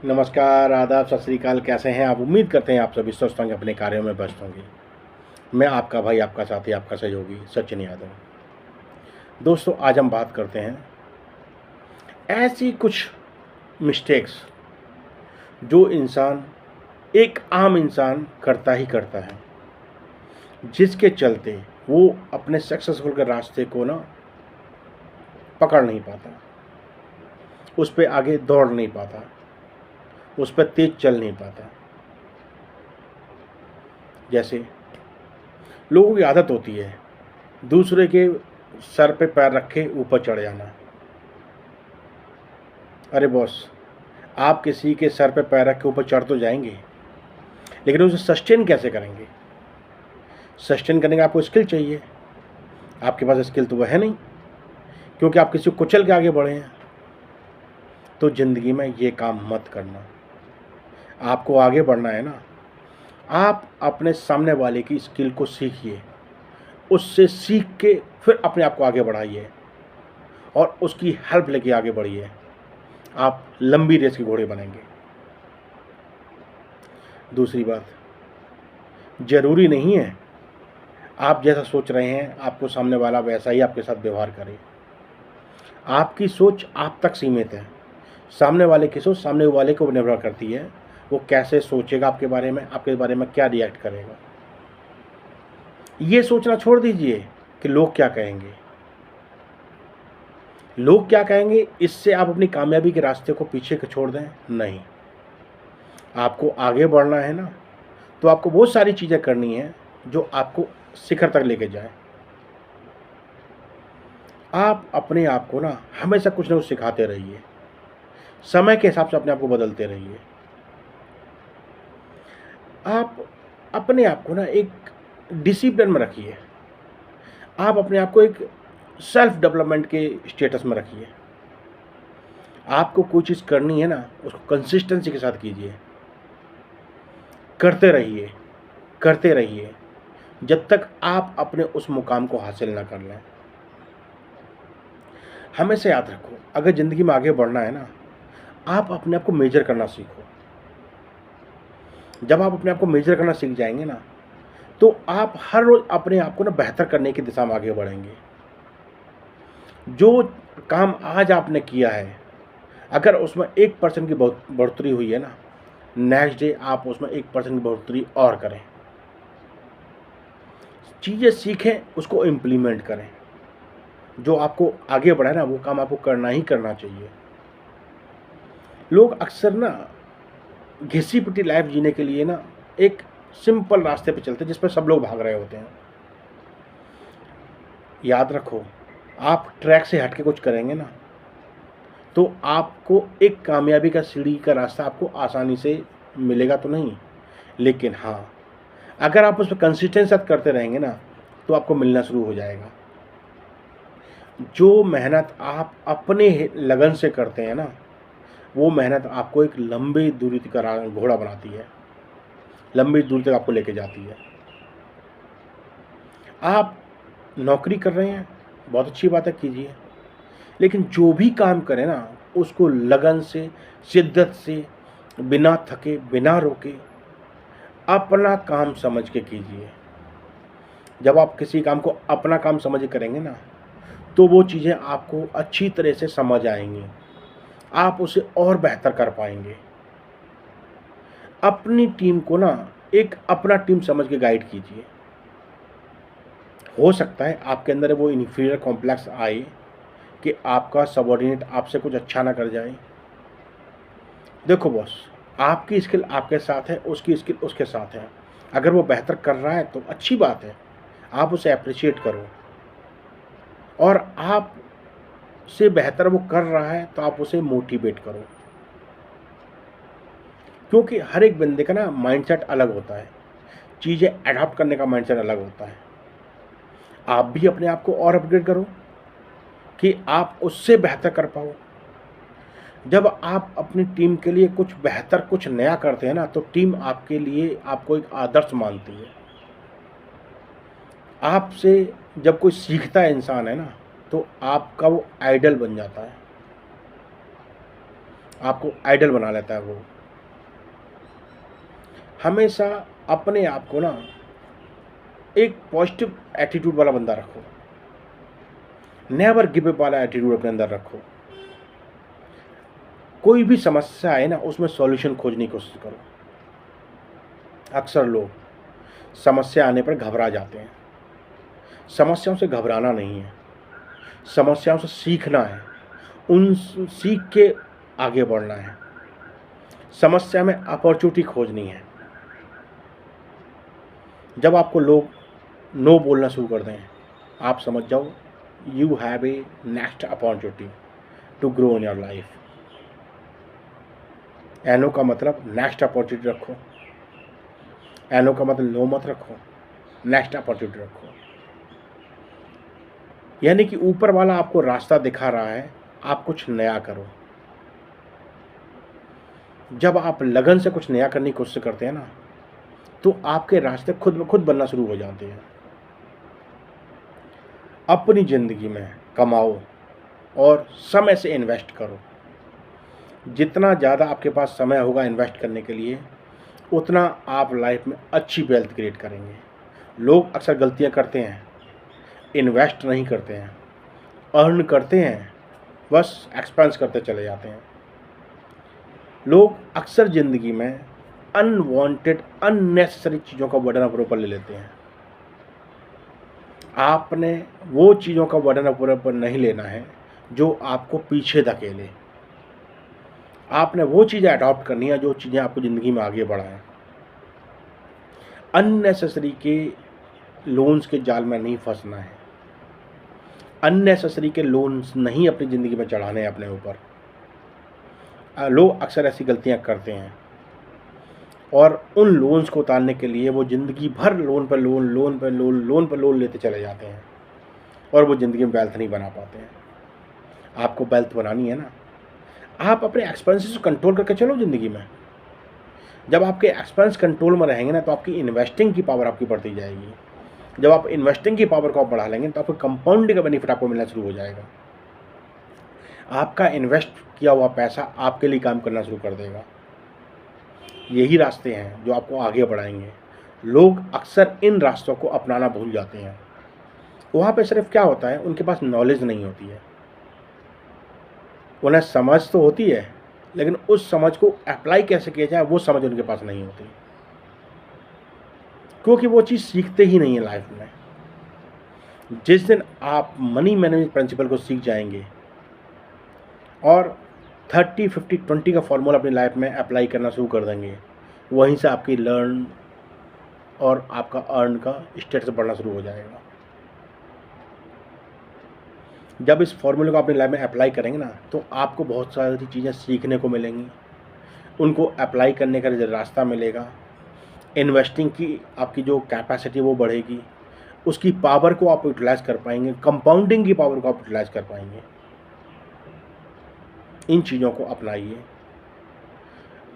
नमस्कार, आदाब, सत श्री अकाल। कैसे हैं आप? उम्मीद करते हैं आप सभी स्वस्थ होंगे, अपने कार्यों में व्यस्त होंगे। मैं आपका भाई, आपका साथी, आपका सहयोगी सचिन यादव। दोस्तों, आज हम बात करते हैं ऐसी कुछ मिस्टेक्स जो एक आम इंसान करता ही करता है, जिसके चलते वो अपने सक्सेसफुल के रास्ते को ना पकड़ नहीं पाता, उस पे आगे दौड़ नहीं पाता, उस पर तेज चल नहीं पाता। जैसे लोगों की आदत होती है दूसरे के सर पे पैर रख के ऊपर चढ़ जाना। अरे बॉस, आप किसी के सर पे पैर रख के ऊपर चढ़ तो जाएंगे, लेकिन उसे सस्टेन कैसे करेंगे? सस्टेन करने का आपको स्किल चाहिए। आपके पास स्किल तो वह है नहीं, क्योंकि आप किसी को कुचल के आगे बढ़े हैं। तो ज़िंदगी में ये काम मत करना। आपको आगे बढ़ना है ना, आप अपने सामने वाले की स्किल को सीखिए, उससे सीख के फिर अपने आप को आगे बढ़ाइए और उसकी हेल्प लेके आगे बढ़िए। आप लंबी रेस के घोड़े बनेंगे। दूसरी बात, ज़रूरी नहीं है आप जैसा सोच रहे हैं आपको सामने वाला वैसा ही आपके साथ व्यवहार करे। आपकी सोच आप तक सीमित है। सामने वाले की सोच सामने वाले को निर्भर करती है, वो कैसे सोचेगा आपके बारे में, आपके बारे में क्या रिएक्ट करेगा। ये सोचना छोड़ दीजिए कि लोग क्या कहेंगे। लोग क्या कहेंगे इससे आप अपनी कामयाबी के रास्ते को पीछे छोड़ दें? नहीं। आपको आगे बढ़ना है ना, तो आपको बहुत सारी चीज़ें करनी है जो आपको शिखर तक लेके जाए। आप अपने आप को ना हमेशा कुछ ना कुछ सिखाते रहिए, समय के हिसाब से अपने आप को बदलते रहिए। आप अपने आप को ना एक डिसिप्लिन में रखिए। आप अपने आप को एक सेल्फ डेवलपमेंट के स्टेटस में रखिए। आपको कोई चीज़ करनी है ना, उसको कंसिस्टेंसी के साथ कीजिए। करते रहिए, करते रहिए, जब तक आप अपने उस मुकाम को हासिल ना कर लें। हमेशा याद रखो, अगर ज़िंदगी में आगे बढ़ना है ना, आप अपने आप को मेजर करना सीखो। जब आप अपने आप को मेजर करना सीख जाएंगे ना, तो आप हर रोज़ अपने आप को ना बेहतर करने की दिशा में आगे बढ़ेंगे। जो काम आज आपने किया है, अगर उसमें 1% की बढ़ोतरी हुई है ना, नेक्स्ट डे आप उसमें 1% की बढ़ोतरी और करें। चीज़ें सीखें, उसको इम्प्लीमेंट करें। जो आपको आगे बढ़ाए ना, वो काम आपको करना ही करना चाहिए। लोग अक्सर ना घिसी पिटी लाइफ जीने के लिए ना एक सिंपल रास्ते पे चलते हैं जिस पर सब लोग भाग रहे होते हैं। याद रखो, आप ट्रैक से हट के कुछ करेंगे ना, तो आपको एक कामयाबी का सीढ़ी का रास्ता आपको आसानी से मिलेगा तो नहीं, लेकिन हाँ, अगर आप उस पर कंसिस्टेंसी करते रहेंगे ना, तो आपको मिलना शुरू हो जाएगा। जो मेहनत आप अपने लगन से करते हैं ना, वो मेहनत आपको एक लंबी दूरी का घोड़ा बनाती है, लंबी दूरी तक आपको लेके जाती है। आप नौकरी कर रहे हैं, बहुत अच्छी बात है, कीजिए, लेकिन जो भी काम करें ना, उसको लगन से, शिद्दत से, बिना थके, बिना रोके, अपना काम समझ के कीजिए। जब आप किसी काम को अपना काम समझ के करेंगे ना, तो वो चीज़ें आपको अच्छी तरह से समझ आएंगी, आप उसे और बेहतर कर पाएंगे। अपनी टीम को ना एक अपना टीम समझ के गाइड कीजिए। हो सकता है आपके अंदर वो इन्फीरियर कॉम्प्लेक्स आए कि आपका सबऑर्डिनेट आपसे कुछ अच्छा ना कर जाए। देखो बॉस, आपकी स्किल आपके साथ है, उसकी स्किल उसके साथ है। अगर वो बेहतर कर रहा है तो अच्छी बात है, आप उसे अप्रिशिएट करो, और आप से बेहतर वो कर रहा है तो आप उसे मोटिवेट करो। क्योंकि हर एक बंदे का ना माइंडसेट अलग होता है, चीज़ें अडॉप्ट करने का माइंडसेट अलग होता है। आप भी अपने आप को और अपग्रेड करो कि आप उससे बेहतर कर पाओ। जब आप अपनी टीम के लिए कुछ बेहतर, कुछ नया करते हैं ना, तो टीम आपके लिए आपको एक आदर्श मानती है। आपसे जब कोई सीखता है इंसान है ना, तो आपका वो आइडल बन जाता है। आपको आइडल बना लेता है वो। हमेशा अपने आप को ना एक पॉजिटिव एटीट्यूड वाला बंदा रखो, नेवर गिव अप वाला एटीट्यूड अपने अंदर रखो। कोई भी समस्या आए ना, उसमें सॉल्यूशन खोजने की कोशिश करो। अक्सर लोग समस्या आने पर घबरा जाते हैं। समस्याओं से घबराना नहीं है, समस्याओं से सीखना है, उन सीख के आगे बढ़ना है। समस्या में अपॉर्चुनिटी खोजनी है। जब आपको लोग नो बोलना शुरू कर दें, आप समझ जाओ you have a next opportunity to grow in your life. एनो का मतलब नेक्स्ट अपॉर्चुनिटी रखो, एनो का मतलब नो मत रखो, नेक्स्ट अपॉर्चुनिटी रखो। यानी कि ऊपर वाला आपको रास्ता दिखा रहा है, आप कुछ नया करो। जब आप लगन से कुछ नया करने की कोशिश करते हैं ना, तो आपके रास्ते खुद ब खुद बनना शुरू हो जाते हैं। अपनी ज़िंदगी में कमाओ और समय से इन्वेस्ट करो। जितना ज़्यादा आपके पास समय होगा इन्वेस्ट करने के लिए, उतना आप लाइफ में अच्छी वेल्थ क्रिएट करेंगे। लोग अक्सर गलतियां करते हैं, इन्वेस्ट नहीं करते हैं, अर्न करते हैं, बस एक्सपेंस करते चले जाते हैं। लोग अक्सर ज़िंदगी में अनवांटेड अननेसेसरी चीज़ों का बर्डन अपने ऊपर ले लेते हैं। आपने वो चीज़ों का बर्डन अपने ऊपर नहीं लेना है जो आपको पीछे धकेले। आपने वो चीज़ें अडॉप्ट करनी है जो चीज़ें आपको ज़िंदगी में आगे बढ़ाएं। अननेसेसरी के लोन्स के जाल में नहीं फंसना है, अननेसेसरी के लोन्स नहीं अपनी ज़िंदगी में चढ़ाने हैं अपने ऊपर। लोग अक्सर ऐसी गलतियां करते हैं और उन लोन्स को उतारने के लिए वो ज़िंदगी भर लोन पर लोन, लोन पर लोन, लोन पर लोन लेते चले जाते हैं और वो ज़िंदगी में वेल्थ नहीं बना पाते हैं। आपको वेल्थ बनानी है ना, आप अपने एक्सपेंसेस को कंट्रोल करके चलो ज़िंदगी में। जब आपके एक्सपेंस कंट्रोल में रहेंगे ना, तो आपकी इन्वेस्टिंग की पावर आपकी बढ़ती जाएगी। जब आप इन्वेस्टिंग की पावर को आप बढ़ा लेंगे तो आपको कंपाउंडिंग का बेनिफिट आपको मिलना शुरू हो जाएगा। आपका इन्वेस्ट किया हुआ पैसा आपके लिए काम करना शुरू कर देगा। यही रास्ते हैं जो आपको आगे बढ़ाएंगे। लोग अक्सर इन रास्तों को अपनाना भूल जाते हैं। वहाँ पे सिर्फ क्या होता है, उनके पास नॉलेज नहीं होती है। उन्हें समझ तो होती है, लेकिन उस समझ को अप्लाई कैसे किया जाए वो समझ उनके पास नहीं होती, क्योंकि वो चीज़ सीखते ही नहीं है लाइफ में। जिस दिन आप मनी मैनेजमेंट प्रिंसिपल को सीख जाएंगे और 30-50-20 का फॉर्मूला अपनी लाइफ में अप्लाई करना शुरू कर देंगे, वहीं से आपकी लर्न और आपका अर्न का स्टेटस बढ़ना शुरू हो जाएगा। जब इस फॉर्मूले को अपनी लाइफ में अप्लाई करेंगे ना, तो आपको बहुत सारी चीज़ें सीखने को मिलेंगी, उनको अप्लाई करने का रास्ता मिलेगा। इन्वेस्टिंग की आपकी जो कैपेसिटी वो बढ़ेगी, उसकी पावर को आप यूटिलाइज कर पाएंगे, कंपाउंडिंग की पावर को आप यूटिलाइज कर पाएंगे। इन चीज़ों को अपनाइए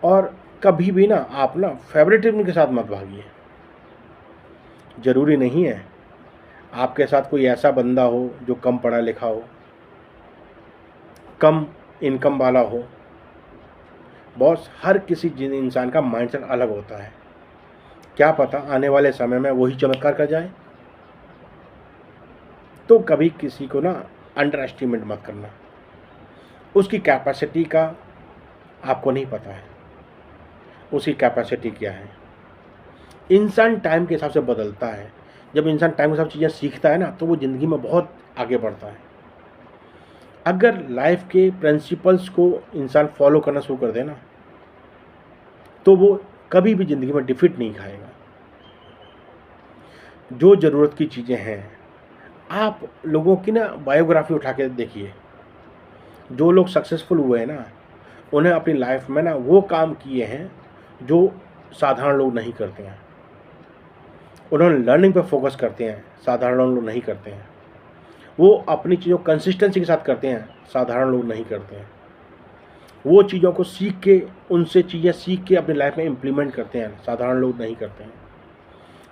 और कभी भी ना आप ना फेवरेटिज्म के साथ मत भागिए। ज़रूरी नहीं है आपके साथ कोई ऐसा बंदा हो जो कम पढ़ा लिखा हो, कम इनकम वाला हो। बॉस, हर किसी इंसान का माइंडसेट अलग होता है। क्या पता आने वाले समय में वही चमत्कार कर जाए। तो कभी किसी को ना अंडर एस्टिमेट मत करना। उसकी कैपेसिटी का आपको नहीं पता है, उसकी कैपेसिटी क्या है। इंसान टाइम के हिसाब से बदलता है। जब इंसान टाइम के हिसाब से चीज़ें सीखता है ना, तो वो ज़िंदगी में बहुत आगे बढ़ता है। अगर लाइफ के प्रिंसिपल्स को इंसान फॉलो करना शुरू कर दे ना, तो वो कभी भी ज़िंदगी में डिफीट नहीं खाएगा। जो ज़रूरत की चीज़ें हैं, आप लोगों की ना बायोग्राफी उठा के देखिए। जो लोग सक्सेसफुल हुए हैं ना, उन्हें अपनी लाइफ में ना वो काम किए हैं जो साधारण लोग नहीं करते हैं। उन्होंने लर्निंग पे फोकस करते हैं, साधारण लोग नहीं करते हैं। वो अपनी चीज़ों कंसिस्टेंसी के साथ करते हैं, साधारण लोग नहीं करते हैं। वो चीज़ों को सीख के, उनसे चीज़ें सीख के अपनी लाइफ में इम्प्लीमेंट करते हैं, साधारण लोग नहीं करते हैं।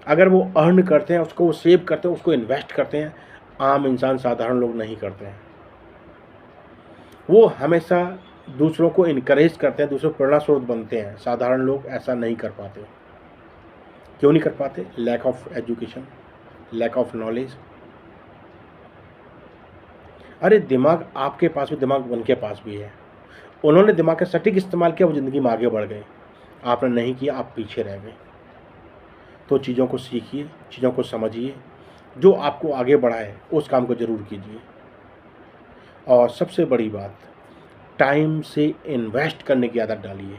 अगर वो अर्न करते हैं, उसको वो सेव करते हैं, उसको इन्वेस्ट करते हैं, आम इंसान साधारण लोग नहीं करते हैं। वो हमेशा दूसरों को इनकरेज करते हैं, दूसरों को प्रेरणा स्रोत बनते हैं। साधारण लोग ऐसा नहीं कर पाते। क्यों नहीं कर पाते? Lack of education, lack of knowledge. अरे दिमाग आपके पास भी, दिमाग उनके पास भी है। उन्होंने दिमाग का सटीक इस्तेमाल किया, वो ज़िंदगी में आगे बढ़ गए। आपने नहीं किया, आप पीछे रह गए। तो चीज़ों को सीखिए, चीज़ों को समझिए, जो आपको आगे बढ़ाए उस काम को ज़रूर कीजिए। और सबसे बड़ी बात, टाइम से इन्वेस्ट करने की आदत डालिए।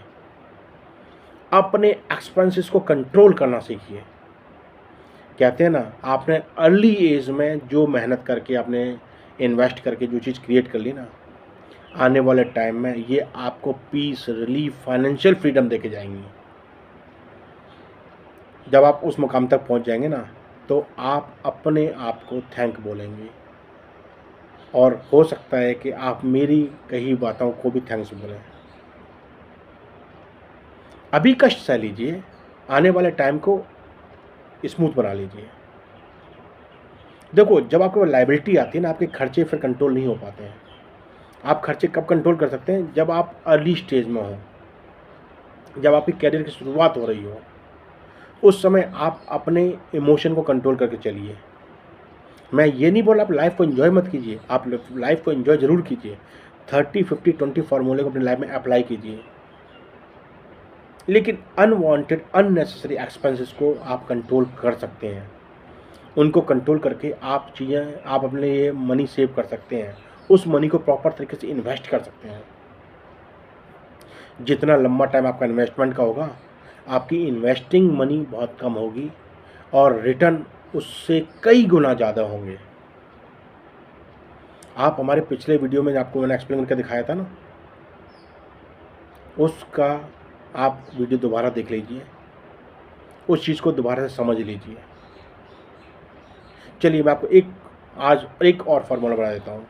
अपने एक्सपेंसेस को कंट्रोल करना सीखिए। कहते हैं ना, आपने अर्ली एज में जो मेहनत करके, आपने इन्वेस्ट करके जो चीज़ क्रिएट कर ली ना, आने वाले टाइम में ये आपको पीस, रिलीफ, फाइनेंशियल फ्रीडम देके जाएंगी। जब आप उस मुकाम तक पहुंच जाएंगे ना, तो आप अपने आप को थैंक बोलेंगे। और हो सकता है कि आप मेरी कही बातों को भी थैंक्स बोलें। अभी कष्ट सह लीजिए, आने वाले टाइम को स्मूथ बना लीजिए। देखो, जब आपके पास लायबिलिटी आती है ना, आपके खर्चे फिर कंट्रोल नहीं हो पाते हैं। आप खर्चे कब कंट्रोल कर सकते हैं? जब आप अर्ली स्टेज में हो, जब आपकी कैरियर की शुरुआत हो रही हो। उस समय आप अपने इमोशन को कंट्रोल करके चलिए। मैं ये नहीं बोला आप लाइफ को एंजॉय मत कीजिए, आप लाइफ को एंजॉय ज़रूर कीजिए। 30-50-20 फार्मूले को अपनी लाइफ में अप्लाई कीजिए, लेकिन अनवांटेड, अननेसेसरी एक्सपेंसेस को आप कंट्रोल कर सकते हैं। उनको कंट्रोल करके आप अपने लिए मनी सेव कर सकते हैं। उस मनी को प्रॉपर तरीके से इन्वेस्ट कर सकते हैं। जितना लंबा टाइम आपका इन्वेस्टमेंट का होगा, आपकी इन्वेस्टिंग मनी बहुत कम होगी और रिटर्न उससे कई गुना ज़्यादा होंगे। आप हमारे पिछले वीडियो में आपको मैंने एक्सप्लेन करके दिखाया था ना, उसका आप वीडियो दोबारा देख लीजिए, उस चीज़ को दोबारा से समझ लीजिए। चलिए, मैं आपको आज एक और फार्मूला बता देता हूँ।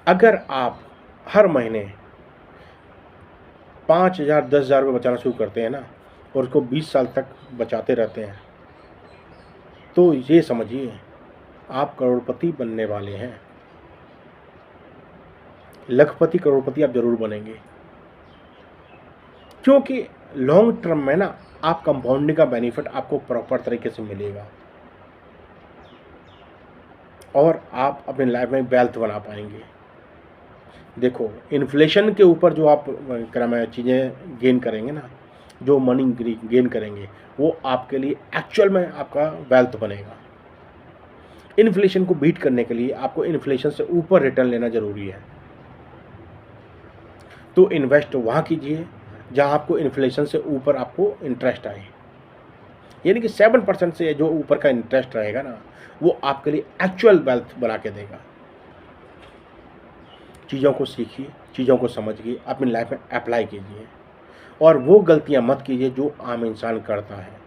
अगर आप हर महीने 5,000 10,000 रुपये बचाना शुरू करते हैं ना, और उसको 20 साल तक बचाते रहते हैं, तो ये समझिए आप करोड़पति बनने वाले हैं। लखपति, करोड़पति आप जरूर बनेंगे, क्योंकि लॉन्ग टर्म में ना आप कंपाउंडिंग का बेनिफिट आपको प्रॉपर तरीके से मिलेगा और आप अपनी लाइफ में वेल्थ बना पाएंगे। देखो, इन्फ्लेशन के ऊपर जो आप चीज़ें गेन करेंगे ना, जो मनी गेन करेंगे, वो आपके लिए एक्चुअल में आपका वेल्थ बनेगा। इन्फ्लेशन को बीट करने के लिए आपको इन्फ्लेशन से ऊपर रिटर्न लेना ज़रूरी है। तो इन्वेस्ट वहाँ कीजिए जहाँ आपको इन्फ्लेशन से ऊपर आपको इंटरेस्ट आए, यानी कि 7% से जो ऊपर का इंटरेस्ट रहेगा ना, वो आपके लिए एक्चुअल वेल्थ बना के देगा। चीज़ों को सीखिए, चीज़ों को समझिए, अपनी लाइफ में अप्लाई कीजिए और वो गलतियां मत कीजिए जो आम इंसान करता है।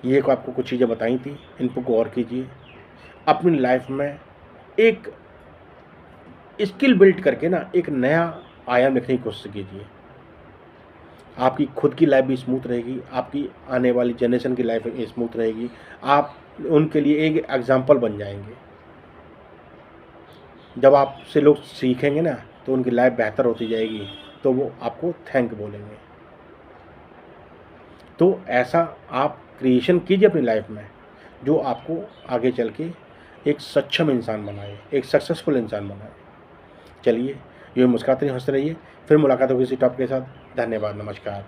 ये को आपको कुछ चीज़ें बताई थी, इन पर गौर कीजिए। अपनी लाइफ में एक स्किल बिल्ड करके ना एक नया आयाम लिखने की कोशिश कीजिए। आपकी खुद की लाइफ भी स्मूथ रहेगी, आपकी आने वाली जनरेशन की लाइफ स्मूथ रहेगी। आप उनके लिए एक एग्जाम्पल बन जाएंगे। जब आपसे लोग सीखेंगे ना, तो उनकी लाइफ बेहतर होती जाएगी, तो वो आपको थैंक बोलेंगे। तो ऐसा आप क्रिएशन कीजिए अपनी लाइफ में, जो आपको आगे चल के एक सक्षम इंसान बनाए, एक सक्सेसफुल इंसान बनाए। चलिए, ये मुस्कुराते रहिए, हंसते रहिए। फिर मुलाकात होगी किसी टॉपिक के साथ। धन्यवाद, नमस्कार।